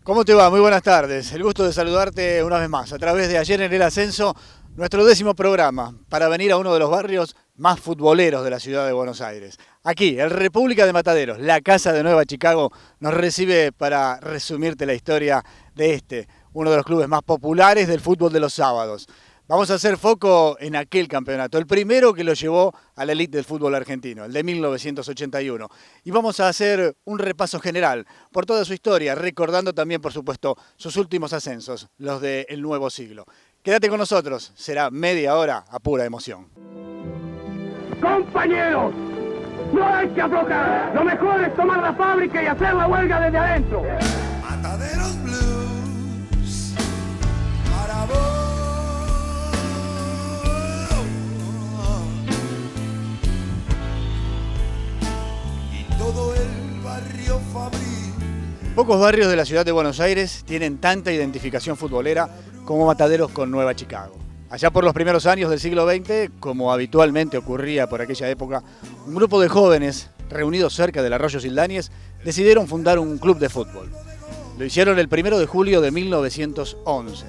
¿Cómo te va? Muy buenas tardes. El gusto de saludarte una vez más a través de Ayer en el Ascenso, nuestro 10º programa para venir a uno de los barrios más futboleros de la ciudad de Buenos Aires. Aquí, el República de Mataderos, la casa de Nueva Chicago, nos recibe para resumirte la historia de uno de los clubes más populares del fútbol de los sábados. Vamos a hacer foco en aquel campeonato, el primero que lo llevó a la elite del fútbol argentino, el de 1981. Y vamos a hacer un repaso general por toda su historia, recordando también, por supuesto, sus últimos ascensos, los del nuevo siglo. Quédate con nosotros, será media hora a pura emoción. ¡Compañeros! ¡No hay que aflojar! Lo mejor es tomar la fábrica y hacer la huelga desde adentro. Mataderos Blues para vos. Todo el barrio fabril. Pocos barrios de la ciudad de Buenos Aires tienen tanta identificación futbolera como Mataderos con Nueva Chicago. Allá por los primeros años del siglo XX, como habitualmente ocurría por aquella época, un grupo de jóvenes reunidos cerca del arroyo Sildañez decidieron fundar un club de fútbol. Lo hicieron el 1 de julio de 1911,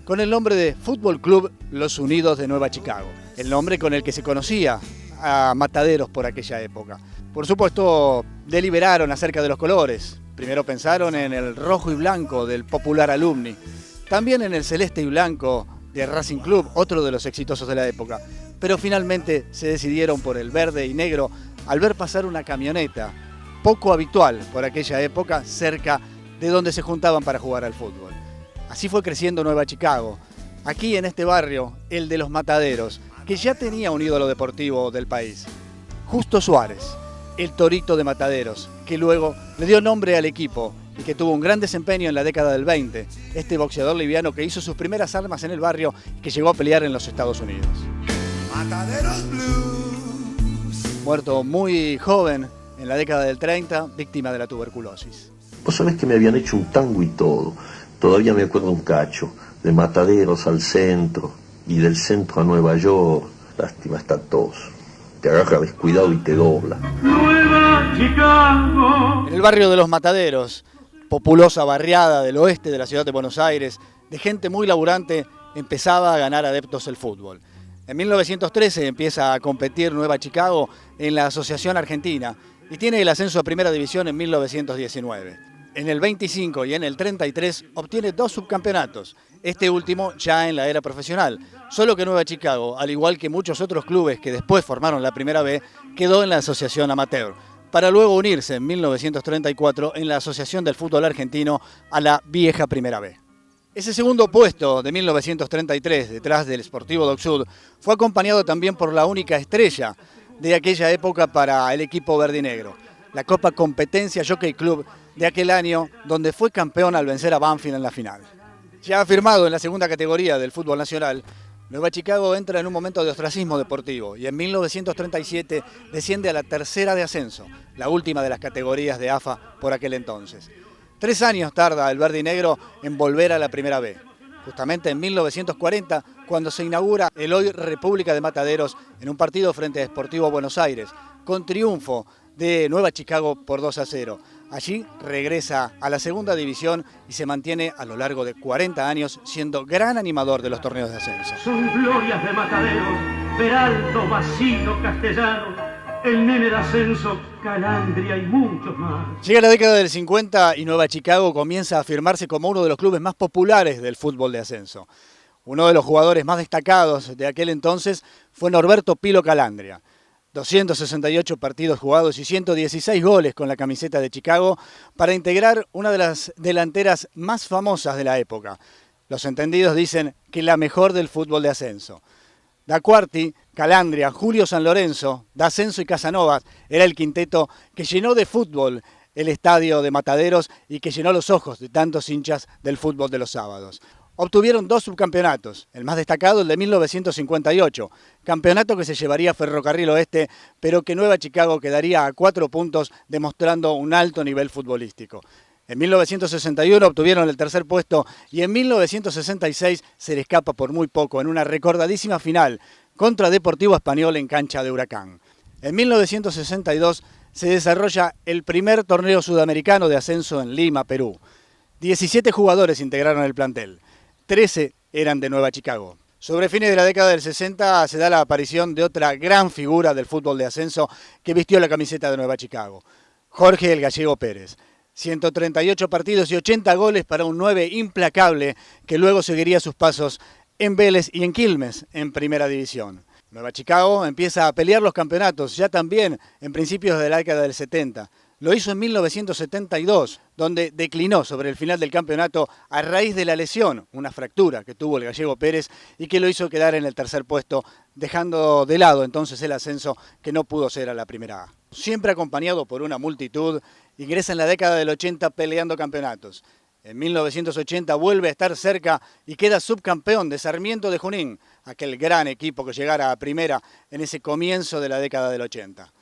con el nombre de Fútbol Club Los Unidos de Nueva Chicago, el nombre con el que se conocía a Mataderos por aquella época. Por supuesto, deliberaron acerca de los colores. Primero pensaron en el rojo y blanco del popular Alumni, también en el celeste y blanco de Racing Club, otro de los exitosos de la época. Pero finalmente se decidieron por el verde y negro al ver pasar una camioneta, poco habitual por aquella época, cerca de donde se juntaban para jugar al fútbol. Así fue creciendo Nueva Chicago, aquí en este barrio, el de los Mataderos, que ya tenía un ídolo deportivo del país, Justo Suárez, el Torito de Mataderos, que luego le dio nombre al equipo y que tuvo un gran desempeño en la década del 20, este boxeador liviano que hizo sus primeras armas en el barrio y que llegó a pelear en los Estados Unidos. Mataderos Blues. Muerto muy joven, en la década del 30, víctima de la tuberculosis. Vos sabés que me habían hecho un tango y todo, todavía me acuerdo un cacho, de Mataderos al centro y del centro a Nueva York, lástima está tos. Te agarra descuidado y te dobla. Nueva Chicago. En el barrio de los Mataderos, populosa barriada del oeste de la ciudad de Buenos Aires, de gente muy laburante, empezaba a ganar adeptos el fútbol. En 1913 empieza a competir Nueva Chicago en la Asociación Argentina y tiene el ascenso a Primera División en 1919. En el 25 y en el 33 obtiene 2 subcampeonatos, este último ya en la era profesional. Solo que Nueva Chicago, al igual que muchos otros clubes que después formaron la Primera B, quedó en la Asociación Amateur, para luego unirse en 1934 en la Asociación del Fútbol Argentino a la vieja Primera B. Ese segundo puesto de 1933, detrás del Sportivo Dock Sud, fue acompañado también por la única estrella de aquella época para el equipo verde y negro, la Copa Competencia Jockey Club de aquel año, donde fue campeón al vencer a Banfield en la final. Ya afirmado en la segunda categoría del fútbol nacional, Nueva Chicago entra en un momento de ostracismo deportivo y en 1937 desciende a la tercera de ascenso, la última de las categorías de AFA por aquel entonces. 3 años tarda el verde y negro en volver a la Primera B, justamente en 1940, cuando se inaugura el hoy República de Mataderos en un partido frente a Sportivo Buenos Aires, con triunfo de Nueva Chicago por 2-0. Allí regresa a la segunda división y se mantiene a lo largo de 40 años siendo gran animador de los torneos de ascenso. Son glorias de Mataderos, Peralto, Basilo, Castellano, el nene de ascenso, Calandria y muchos más. Llega la década del 50 y Nueva Chicago comienza a afirmarse como uno de los clubes más populares del fútbol de ascenso. Uno de los jugadores más destacados de aquel entonces fue Norberto Pilo Calandria. 268 partidos jugados y 116 goles con la camiseta de Chicago para integrar una de las delanteras más famosas de la época. Los entendidos dicen que la mejor del fútbol de ascenso. D'Aquarti, Calandria, Julio San Lorenzo, D'Ascenso y Casanovas era el quinteto que llenó de fútbol el estadio de Mataderos y que llenó los ojos de tantos hinchas del fútbol de los sábados. Obtuvieron 2 subcampeonatos, el más destacado el de 1958, campeonato que se llevaría Ferrocarril Oeste, pero que Nueva Chicago quedaría a 4 puntos demostrando un alto nivel futbolístico. En 1961 obtuvieron el tercer puesto y en 1966 se le escapa por muy poco en una recordadísima final contra Deportivo Español en cancha de Huracán. En 1962 se desarrolla el primer torneo sudamericano de ascenso en Lima, Perú. 17 jugadores integraron el plantel, 13 eran de Nueva Chicago. Sobre fines de la década del 60 se da la aparición de otra gran figura del fútbol de ascenso que vistió la camiseta de Nueva Chicago, Jorge el Gallego Pérez. 138 partidos y 80 goles para un 9 implacable que luego seguiría sus pasos en Vélez y en Quilmes en Primera División. Nueva Chicago empieza a pelear los campeonatos ya también en principios de la década del 70. Lo hizo en 1972, donde declinó sobre el final del campeonato a raíz de la lesión, una fractura que tuvo el Gallego Pérez y que lo hizo quedar en el tercer puesto, dejando de lado entonces el ascenso que no pudo ser a la Primera A. Siempre acompañado por una multitud, ingresa en la década del 80 peleando campeonatos. En 1980 vuelve a estar cerca y queda subcampeón de Sarmiento de Junín, aquel gran equipo que llegara a Primera en ese comienzo de la década del 80.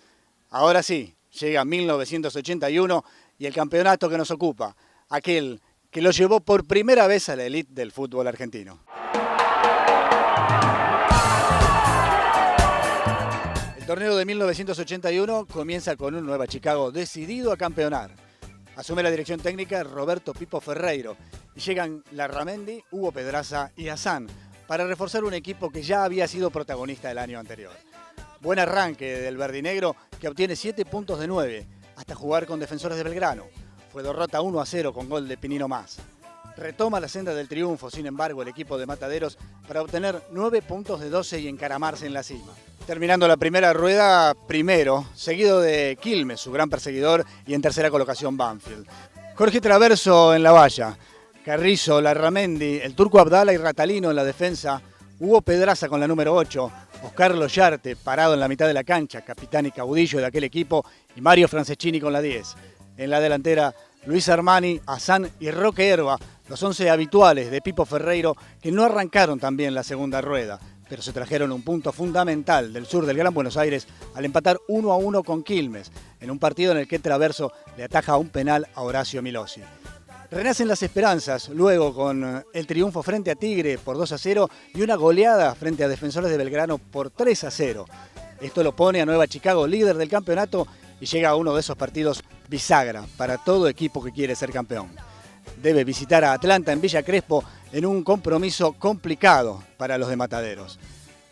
Ahora sí, llega 1981 y el campeonato que nos ocupa, aquel que lo llevó por primera vez a la élite del fútbol argentino. El torneo de 1981 comienza con un Nueva Chicago decidido a campeonar. Asume la dirección técnica Roberto Pipo Ferreiro y llegan Larramendi, Hugo Pedraza y Hassan para reforzar un equipo que ya había sido protagonista el año anterior. Buen arranque del verdinegro que obtiene 7 puntos de 9 hasta jugar con Defensores de Belgrano. Fue derrota 1-0 con gol de Pinino Más. Retoma la senda del triunfo, sin embargo, el equipo de Mataderos para obtener 9 puntos de 12 y encaramarse en la cima. Terminando la primera rueda, primero, seguido de Quilmes, su gran perseguidor, y en tercera colocación Banfield. Jorge Traverso en la valla, Carrizo, Larramendi, el turco Abdala y Ratalino en la defensa, Hugo Pedraza con la número 8, Oscar Loyarte parado en la mitad de la cancha, capitán y caudillo de aquel equipo, y Mario Franceschini con la 10. En la delantera, Luis Armani, Hassan y Roque Herba, los 11 habituales de Pipo Ferreiro, que no arrancaron también la segunda rueda, pero se trajeron un punto fundamental del sur del Gran Buenos Aires al empatar 1-1 con Quilmes, en un partido en el que Traverso le ataja un penal a Horacio Milossi. Renacen las esperanzas, luego con el triunfo frente a Tigre por 2-0 y una goleada frente a Defensores de Belgrano por 3-0. Esto lo pone a Nueva Chicago líder del campeonato y llega a uno de esos partidos bisagra para todo equipo que quiere ser campeón. Debe visitar a Atlanta en Villa Crespo en un compromiso complicado para los de Mataderos.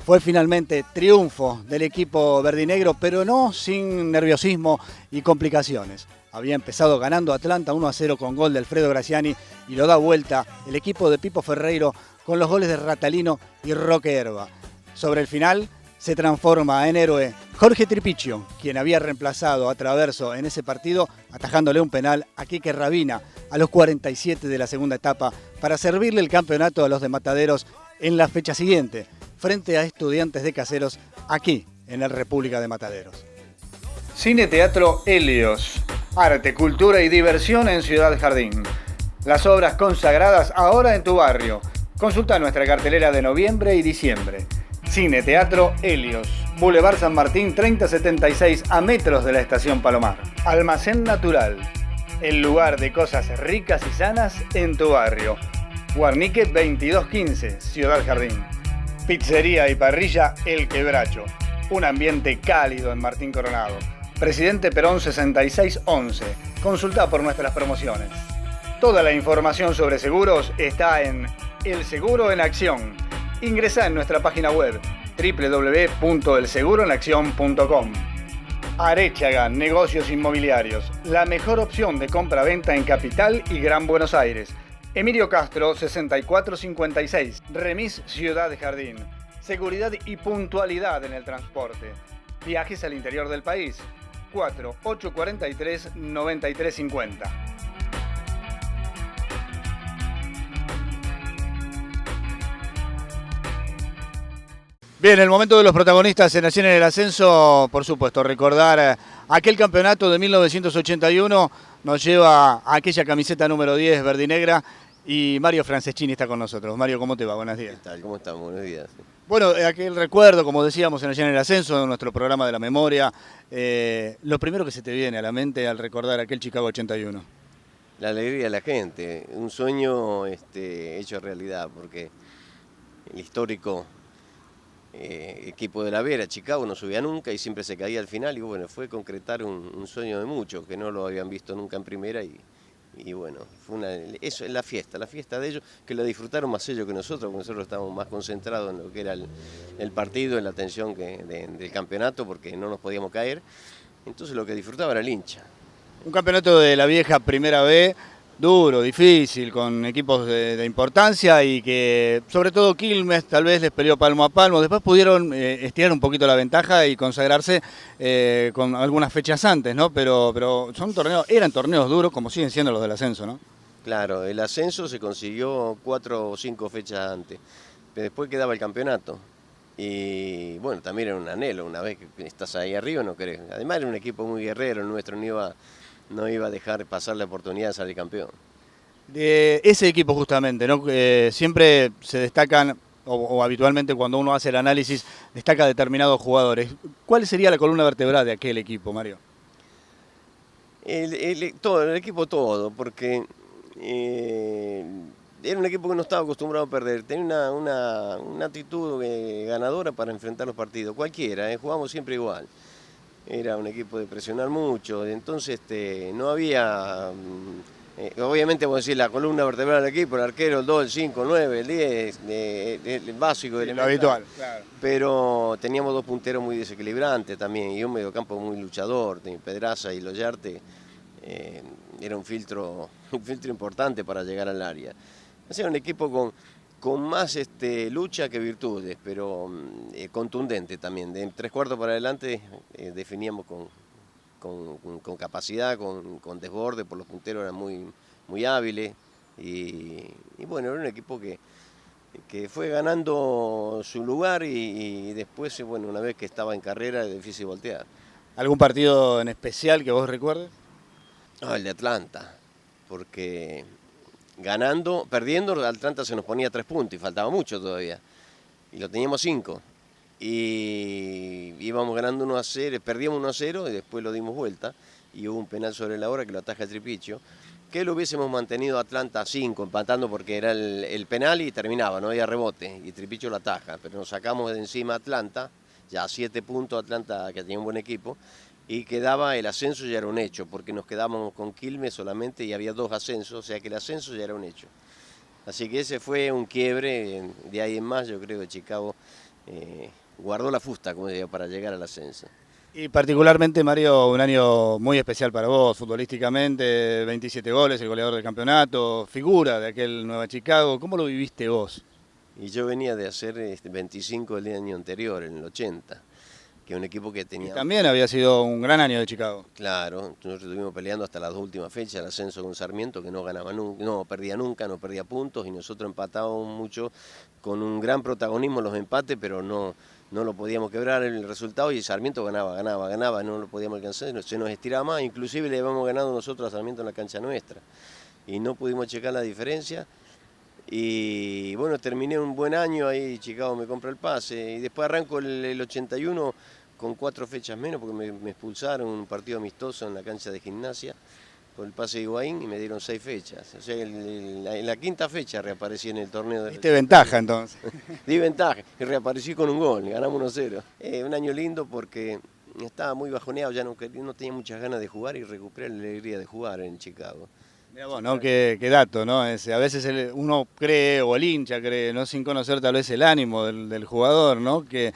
Fue finalmente triunfo del equipo verdinegro, pero no sin nerviosismo y complicaciones. Había empezado ganando Atlanta 1-0 con gol de Alfredo Graciani y lo da vuelta el equipo de Pipo Ferreiro con los goles de Ratalino y Roque Herba. Sobre el final se transforma en héroe Jorge Tripicchio, quien había reemplazado a Traverso en ese partido atajándole un penal a Quique Rabina a los 47 de la segunda etapa para servirle el campeonato a los de Mataderos en la fecha siguiente, frente a Estudiantes de Caseros aquí en el República de Mataderos. Cine Teatro Helios. Arte, cultura y diversión en Ciudad Jardín. Las obras consagradas ahora en tu barrio. Consulta nuestra cartelera de noviembre y diciembre. Cine Teatro Helios. Boulevard San Martín 3076 a metros de la estación Palomar. Almacén Natural. El lugar de cosas ricas y sanas en tu barrio. Guarnique 2215, Ciudad Jardín. Pizzería y parrilla El Quebracho. Un ambiente cálido en Martín Coronado. Presidente Perón 6611. Consulta por nuestras promociones. Toda la información sobre seguros está en El Seguro en Acción. Ingresa en nuestra página web www.elseguroenaccion.com. Arechaga Negocios Inmobiliarios. La mejor opción de compra-venta en Capital y Gran Buenos Aires. Emilio Castro 6456. Remis Ciudad Jardín. Seguridad y puntualidad en el transporte. Viajes al interior del país. 4843-9350. Bien, el momento de los protagonistas en Nación en el Ascenso, por supuesto, recordar aquel campeonato de 1981 nos lleva a aquella camiseta número 10 verdinegra y Mario Franceschini está con nosotros. Mario, ¿cómo te va? Buenos días. ¿Qué tal? ¿Cómo estamos? Buenos días. Bueno, aquel recuerdo, como decíamos en Nación en el Ascenso, de nuestro programa de la memoria, lo primero que se te viene a la mente al recordar aquel Chicago 81. La alegría de la gente, un sueño hecho realidad, porque el histórico equipo de la Vera, Chicago, no subía nunca y siempre se caía al final, y bueno, fue concretar un sueño de muchos que no lo habían visto nunca en primera y Y bueno, eso es la fiesta de ellos, que lo disfrutaron más ellos que nosotros, porque nosotros estábamos más concentrados en lo que era el partido, en la tensión del campeonato, porque no nos podíamos caer. Entonces lo que disfrutaba era el hincha. Un campeonato de la vieja Primera B, duro, difícil, con equipos de importancia y que sobre todo Quilmes tal vez les peleó palmo a palmo. Después pudieron estirar un poquito la ventaja y consagrarse con algunas fechas antes, ¿no? Pero eran torneos duros como siguen siendo los del ascenso, ¿no? Claro, el ascenso se consiguió 4 o 5 fechas antes, pero después quedaba el campeonato. Y bueno, también era un anhelo, una vez que estás ahí arriba no querés. Además era un equipo muy guerrero, el nuestro no iba a dejar pasar la oportunidad de salir campeón. De ese equipo justamente, ¿no? Siempre se destacan, o habitualmente cuando uno hace el análisis, destaca determinados jugadores. ¿Cuál sería la columna vertebral de aquel equipo, Mario? El equipo todo, porque era un equipo que no estaba acostumbrado a perder, tenía una actitud ganadora para enfrentar los partidos, cualquiera, jugamos siempre igual. Era un equipo de presionar mucho, entonces no había, obviamente vos decís la columna vertebral del equipo, el arquero, el 2, el 5, el 9, el 10, el básico, lo habitual, claro. Pero teníamos 2 punteros muy desequilibrantes también y un mediocampo muy luchador, Pedraza y Loyarte, era un filtro importante para llegar al área. O sea, un equipo con más lucha que virtudes, pero contundente también. De 3/4 para adelante definíamos con capacidad, con desborde, por los punteros eran muy hábiles. Y bueno, era un equipo que fue ganando su lugar y después, bueno, una vez que estaba en carrera, es difícil voltear. ¿Algún partido en especial que vos recuerdes? El de Atlanta, porque perdiendo, Atlanta se nos ponía 3 puntos y faltaba mucho todavía. Y lo teníamos 5. Y íbamos ganando 1-0, perdíamos 1-0 y después lo dimos vuelta. Y hubo un penal sobre la hora que lo ataja el Tripicho. Que lo hubiésemos mantenido Atlanta a 5, empatando porque era el penal y terminaba, no había rebote. Y Tripicho lo ataja, pero nos sacamos de encima a Atlanta, ya a 7 puntos Atlanta, que tenía un buen equipo. Y quedaba el ascenso, ya era un hecho, porque nos quedábamos con Quilmes solamente y había 2 ascensos, o sea que el ascenso ya era un hecho. Así que ese fue un quiebre, de ahí en más yo creo que Chicago guardó la fusta, como decía, para llegar al ascenso. Y particularmente, Mario, un año muy especial para vos, futbolísticamente, 27 goles, el goleador del campeonato, figura de aquel Nueva Chicago. ¿Cómo lo viviste vos? Y yo venía de hacer 25 el año anterior, en el 80. Que un equipo que tenía... Y también había sido un gran año de Chicago. Claro, nosotros estuvimos peleando hasta las 2 últimas fechas, el ascenso con Sarmiento, que no ganaba nunca, no perdía nunca, no perdía puntos, y nosotros empatábamos mucho con un gran protagonismo en los empates, pero no lo podíamos quebrar el resultado, y Sarmiento ganaba, no lo podíamos alcanzar, se nos estiraba más, inclusive le habíamos ganado nosotros a Sarmiento en la cancha nuestra, y no pudimos checar la diferencia. Y bueno, terminé un buen año ahí, Chicago me compra el pase, y después arranco el 81 con 4 fechas menos, porque me expulsaron un partido amistoso en la cancha de Gimnasia por el pase de Higuaín y me dieron 6 fechas. O sea, en la 5ª fecha reaparecí en el torneo. Diste ventaja entonces. Di ventaja y reaparecí con un gol, ganamos 1-0. Un año lindo porque estaba muy bajoneado, ya no tenía muchas ganas de jugar y recuperé la alegría de jugar en Chicago. Mirá vos, ¿no? Qué dato, ¿no? A veces uno cree, o el hincha cree, ¿no? Sin conocer tal vez el ánimo del jugador, ¿no? Que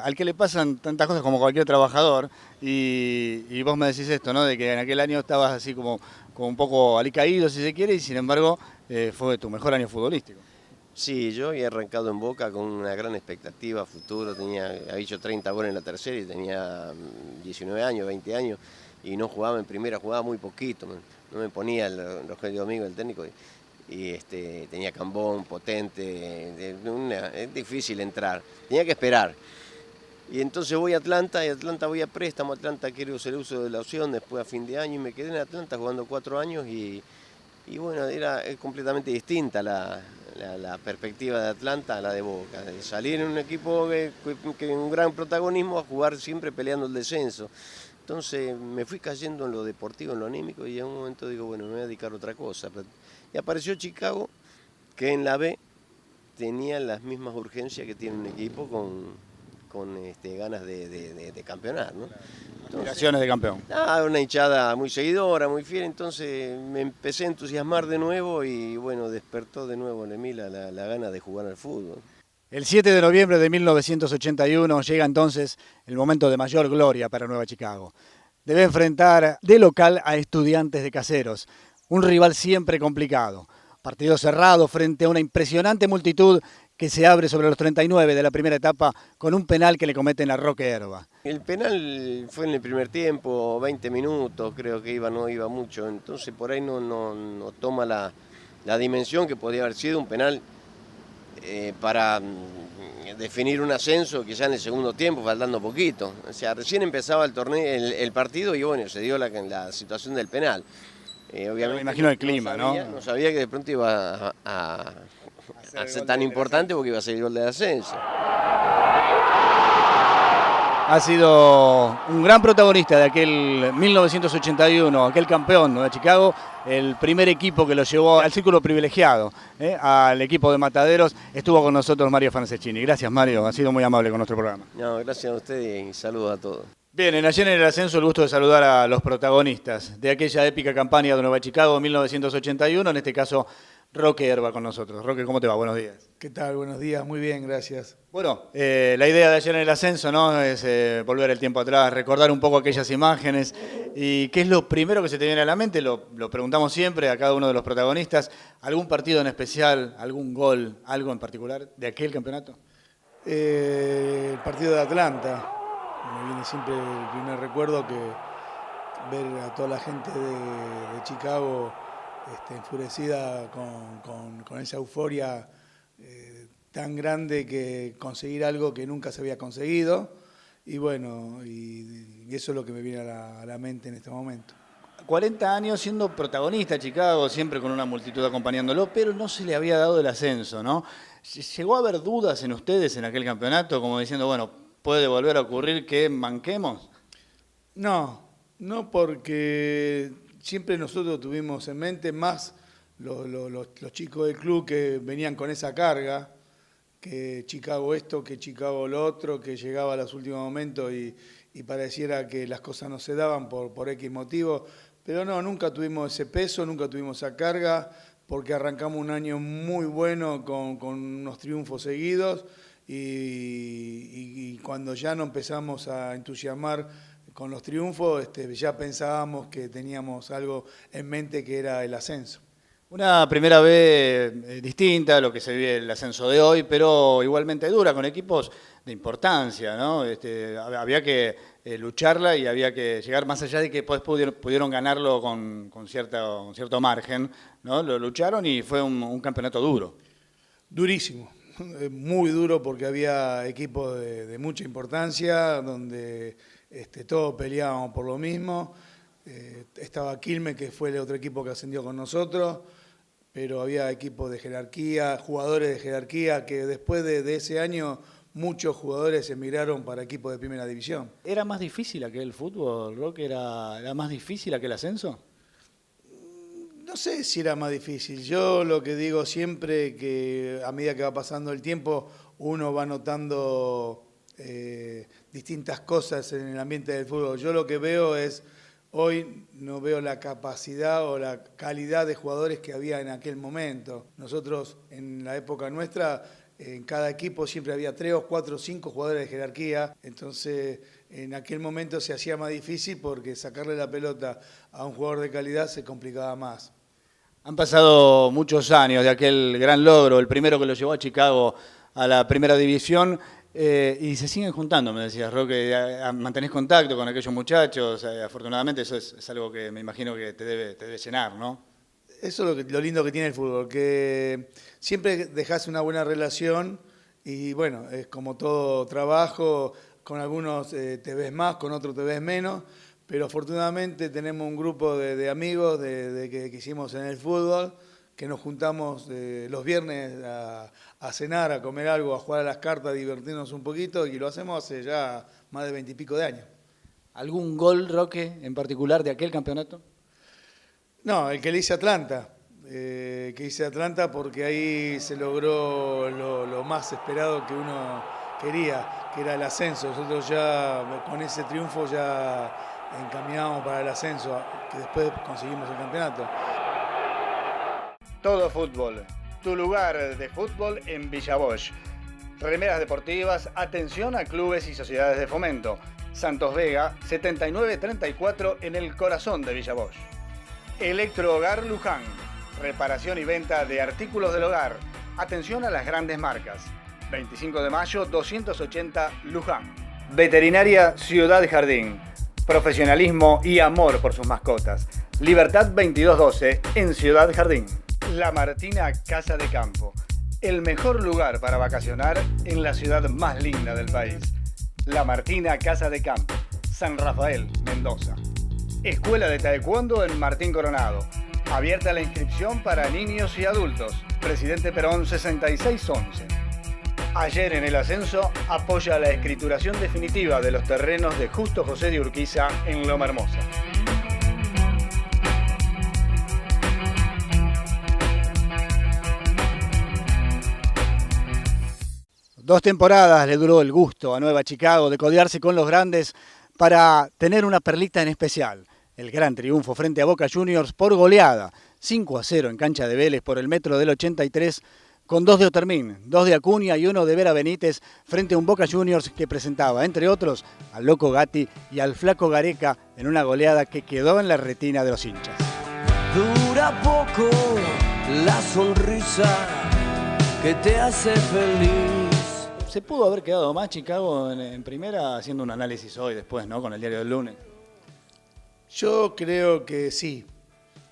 al que le pasan tantas cosas como cualquier trabajador, y vos me decís esto, ¿no? De que en aquel año estabas así como un poco alicaído, si se quiere, y sin embargo fue tu mejor año futbolístico. Sí, yo había arrancado en Boca con una gran expectativa a futuro, había hecho 30 goles en la tercera y tenía 19 años, 20 años, y no jugaba en primera, jugaba muy poquito, no me ponía Rogelio Domingo, el técnico, y tenía Cambón, Potente, es difícil entrar, tenía que esperar. Y entonces voy a Atlanta, y Atlanta voy a préstamo, Atlanta quiero hacer uso de la opción después a fin de año, y me quedé en Atlanta jugando 4 años, y bueno, era completamente distinta la perspectiva de Atlanta a la de Boca, de salir en un equipo que un gran protagonismo a jugar siempre peleando el descenso. Entonces me fui cayendo en lo deportivo, en lo anímico, y en un momento digo, bueno, me voy a dedicar a otra cosa. Y apareció Chicago, que en la B tenía las mismas urgencias que tiene un equipo con con ganas de campeonar, ¿no? Aspiraciones de campeón. Una hinchada muy seguidora, muy fiel, entonces me empecé a entusiasmar de nuevo y bueno, despertó de nuevo en mí la gana de jugar al fútbol. El 7 de noviembre de 1981 llega entonces el momento de mayor gloria para Nueva Chicago. Debe enfrentar de local a Estudiantes de Caseros, un rival siempre complicado. Partido cerrado frente a una impresionante multitud que se abre sobre los 39 de la primera etapa con un penal que le cometen a Roque Herba. El penal fue en el primer tiempo, 20 minutos, creo que no iba mucho, entonces por ahí no toma la dimensión que podría haber sido un penal para definir un ascenso quizá en el segundo tiempo, faltando poquito. O sea, recién empezaba el torneo, el partido y bueno, se dio la situación del penal. Obviamente, me imagino el clima, ¿no? No sabía que de pronto iba a ser tan importante porque iba a ser el gol de ascenso. Ha sido un gran protagonista de aquel 1981, aquel campeón de Chicago, el primer equipo que lo llevó al círculo privilegiado, al equipo de Mataderos. Estuvo con nosotros Mario Franceschini. Gracias, Mario, ha sido muy amable con nuestro programa. No, gracias a usted y saludos a todos. Bien, ayer en el ascenso el gusto de saludar a los protagonistas de aquella épica campaña de Nueva Chicago 1981, en este caso Roque Herba con nosotros. Roque, ¿cómo te va? Buenos días. ¿Qué tal? Buenos días, muy bien, gracias. Bueno, la idea de ayer en el ascenso, ¿no?, es volver el tiempo atrás, recordar un poco aquellas imágenes. ¿Y qué es lo primero que se te viene a la mente? Lo preguntamos siempre a cada uno de los protagonistas. ¿Algún partido en especial, algún gol, algo en particular de aquel campeonato? El partido de Atlanta. Me viene siempre el primer recuerdo que ver a toda la gente de Chicago enfurecida con esa euforia tan grande, que conseguir algo que nunca se había conseguido. Y bueno, y eso es lo que me viene a la mente en este momento. 40 años siendo protagonista Chicago, siempre con una multitud acompañándolo, pero no se le había dado el ascenso, ¿no? ¿Llegó a haber dudas en ustedes en aquel campeonato, como diciendo, bueno, puede volver a ocurrir que manquemos? No porque siempre nosotros tuvimos en mente más los chicos del club que venían con esa carga, que Chicago esto, que Chicago lo otro, que llegaba a los últimos momentos y pareciera que las cosas no se daban por X motivo, pero no, nunca tuvimos ese peso, nunca tuvimos esa carga, porque arrancamos un año muy bueno con unos triunfos seguidos. Y cuando ya nos empezamos a entusiasmar con los triunfos, ya pensábamos que teníamos algo en mente, que era el ascenso. Una primera vez distinta a lo que se vive el ascenso de hoy, pero igualmente dura, con equipos de importancia, ¿no? Había que lucharla y había que llegar más allá de que después pudieron ganarlo con cierto margen, ¿no? Lo lucharon y fue un campeonato duro. Durísimo. Muy duro, porque había equipos de mucha importancia, donde todos peleábamos por lo mismo. Estaba Quilmes, que fue el otro equipo que ascendió con nosotros, pero había equipos de jerarquía, jugadores de jerarquía, que después de ese año muchos jugadores emigraron para equipos de primera división. ¿Era más difícil aquel fútbol, Roque? ¿Era más difícil aquel ascenso? No sé si era más difícil. Yo lo que digo siempre, que a medida que va pasando el tiempo, uno va notando distintas cosas en el ambiente del fútbol. Yo lo que veo es, hoy no veo la capacidad o la calidad de jugadores que había en aquel momento. Nosotros, en la época nuestra, en cada equipo siempre había 3 o 4 o 5 jugadores de jerarquía. Entonces, en aquel momento se hacía más difícil, porque sacarle la pelota a un jugador de calidad se complicaba más. Han pasado muchos años de aquel gran logro, el primero que lo llevó a Chicago a la primera división, y se siguen juntando, me decías, Roque. ¿Mantenés contacto con aquellos muchachos? Afortunadamente eso es algo que me imagino que te debe llenar, ¿no? Eso es lo lindo que tiene el fútbol, que siempre dejás una buena relación y bueno, es como todo trabajo, con algunos te ves más, con otros te ves menos, pero afortunadamente tenemos un grupo de amigos que hicimos en el fútbol, que nos juntamos los viernes a cenar, a comer algo, a jugar a las cartas, a divertirnos un poquito, y lo hacemos hace ya más de 20 y pico de años. ¿Algún gol, Roque, en particular de aquel campeonato? No, el que le hice a Atlanta. Porque ahí se logró lo más esperado que uno quería, que era el ascenso. Nosotros ya con ese triunfo ya encaminamos para el ascenso, que después conseguimos el campeonato. Todo fútbol, tu lugar de fútbol en Villa Bosch. Remeras deportivas, atención a clubes y sociedades de fomento. Santos Vega, 7934 en el corazón de Villa Bosch. Electro Hogar Luján, reparación y venta de artículos del hogar. Atención a las grandes marcas. 25 de mayo, 280 Luján. Veterinaria Ciudad Jardín. Profesionalismo y amor por sus mascotas. Libertad 2212 en Ciudad Jardín. La Martina Casa de Campo. El mejor lugar para vacacionar en la ciudad más linda del país. La Martina Casa de Campo. San Rafael, Mendoza. Escuela de Taekwondo en Martín Coronado. Abierta la inscripción para niños y adultos. Presidente Perón 6611. Ayer en el ascenso apoya la escrituración definitiva de los terrenos de Justo José de Urquiza en Loma Hermosa. Dos temporadas le duró el gusto a Nueva Chicago de codearse con los grandes para tener una perlita en especial. El gran triunfo frente a Boca Juniors por goleada, 5-0 en cancha de Vélez por el metro del 83, con 2 de Otermín, 2 de Acuña y 1 de Vera Benítez, frente a un Boca Juniors que presentaba, entre otros, al Loco Gatti y al Flaco Gareca en una goleada que quedó en la retina de los hinchas. Dura poco la sonrisa que te hace feliz. ¿Se pudo haber quedado más Chicago en primera, haciendo un análisis hoy después, ¿no? Con el diario del lunes? Yo creo que sí.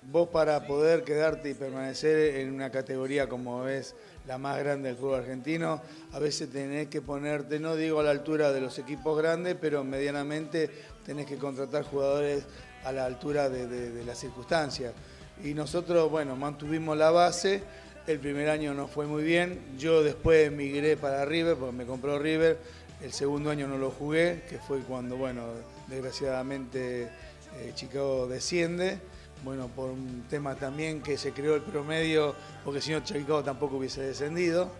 Vos para poder quedarte y permanecer en una categoría como es la más grande del fútbol argentino, a veces tenés que ponerte, no digo a la altura de los equipos grandes, pero medianamente tenés que contratar jugadores a la altura de las circunstancias. Y nosotros, bueno, mantuvimos la base. El primer año no fue muy bien. Yo después migré para River, porque me compró River. El segundo año no lo jugué, que fue cuando, bueno, desgraciadamente Chicago desciende. Bueno, por un tema también que se creó el promedio, porque si no Chicago tampoco hubiese descendido.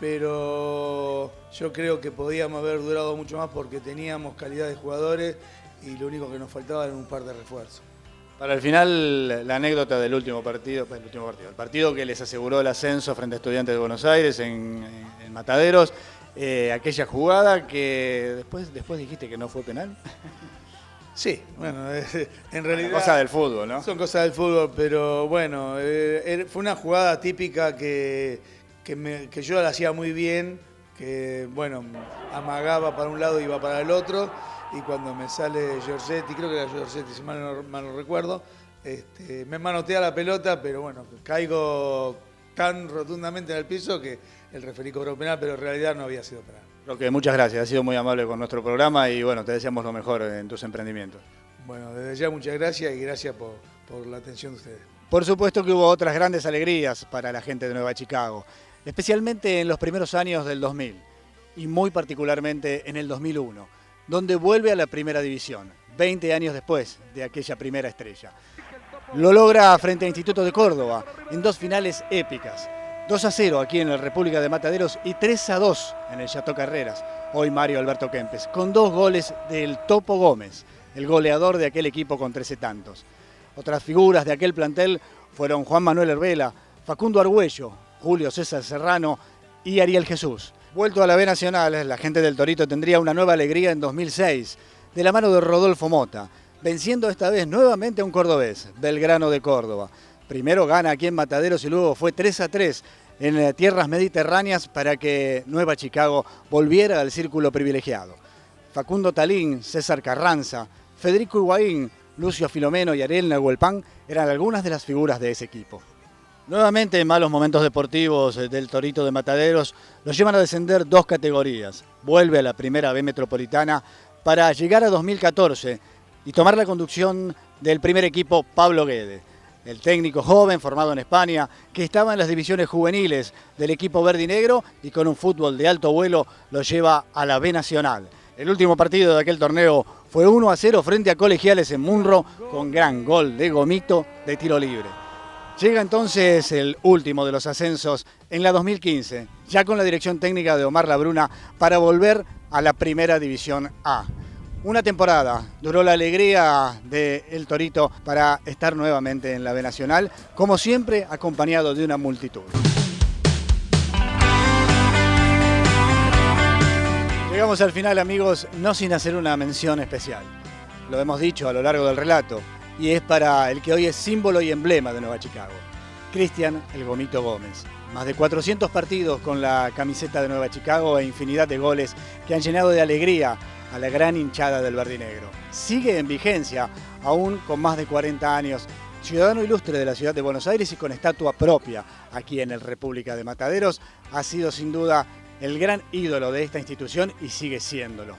Pero yo creo que podíamos haber durado mucho más porque teníamos calidad de jugadores y lo único que nos faltaba era un par de refuerzos. Para el final, la anécdota del último partido, el partido que les aseguró el ascenso frente a Estudiantes de Buenos Aires en Mataderos, aquella jugada que después dijiste que no fue penal. Sí, bueno, en realidad... Cosas del fútbol, ¿no? Son cosas del fútbol, pero bueno, fue una jugada típica que yo la hacía muy bien, que bueno, amagaba para un lado y iba para el otro, y cuando me sale Giorgetti, creo que era Giorgetti, si mal no recuerdo, me manotea la pelota, pero bueno, caigo tan rotundamente en el piso que el referí cobró penal, pero en realidad no había sido penal. Roque, muchas gracias, has sido muy amable con nuestro programa y bueno, te deseamos lo mejor en tus emprendimientos. Bueno, desde ya muchas gracias y gracias por la atención de ustedes. Por supuesto que hubo otras grandes alegrías para la gente de Nueva Chicago, especialmente en los primeros años del 2000 y muy particularmente en el 2001, donde vuelve a la primera división, 20 años después de aquella primera estrella. Lo logra frente a Instituto de Córdoba en 2 finales épicas. 2-0 aquí en la República de Mataderos y 3-2 en el Chateau Carreras, hoy Mario Alberto Kempes, con 2 goles del Topo Gómez, el goleador de aquel equipo con 13 tantos. Otras figuras de aquel plantel fueron Juan Manuel Herbela, Facundo Argüello, Julio César Serrano y Ariel Jesús. Vuelto a la B Nacional, la gente del Torito tendría una nueva alegría en 2006, de la mano de Rodolfo Mota, venciendo esta vez nuevamente a un cordobés, Belgrano de Córdoba. Primero gana aquí en Mataderos y luego fue 3-3 en tierras mediterráneas para que Nueva Chicago volviera al círculo privilegiado. Facundo Talín, César Carranza, Federico Higuaín, Lucio Filomeno y Ariel Nahuelpan eran algunas de las figuras de ese equipo. Nuevamente, malos momentos deportivos del Torito de Mataderos los llevan a descender 2 categorías. Vuelve a la primera B metropolitana para llegar a 2014 y tomar la conducción del primer equipo Pablo Guede. El técnico joven formado en España que estaba en las divisiones juveniles del equipo verde y negro y con un fútbol de alto vuelo lo lleva a la B Nacional. El último partido de aquel torneo fue 1-0 frente a Colegiales en Munro con gran gol de Gomito de tiro libre. Llega entonces el último de los ascensos en la 2015, ya con la dirección técnica de Omar Labruna, para volver a la Primera División A. Una temporada duró la alegría del Torito para estar nuevamente en la B Nacional, como siempre acompañado de una multitud. Llegamos al final, amigos, no sin hacer una mención especial. Lo hemos dicho a lo largo del relato, y es para el que hoy es símbolo y emblema de Nueva Chicago, Cristian El Gomito Gómez. Más de 400 partidos con la camiseta de Nueva Chicago e infinidad de goles que han llenado de alegría a la gran hinchada del verdinegro. Sigue en vigencia, aún con más de 40 años, ciudadano ilustre de la ciudad de Buenos Aires y con estatua propia aquí en el República de Mataderos. Ha sido sin duda el gran ídolo de esta institución y sigue siéndolo.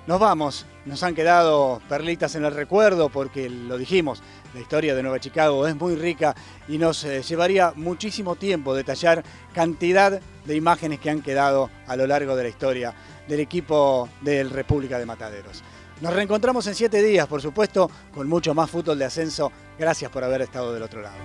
Nos vamos, nos han quedado perlitas en el recuerdo porque, lo dijimos, la historia de Nueva Chicago es muy rica y nos llevaría muchísimo tiempo detallar cantidad de imágenes que han quedado a lo largo de la historia del equipo del República de Mataderos. Nos reencontramos en 7 días, por supuesto, con mucho más fútbol de ascenso. Gracias por haber estado del otro lado.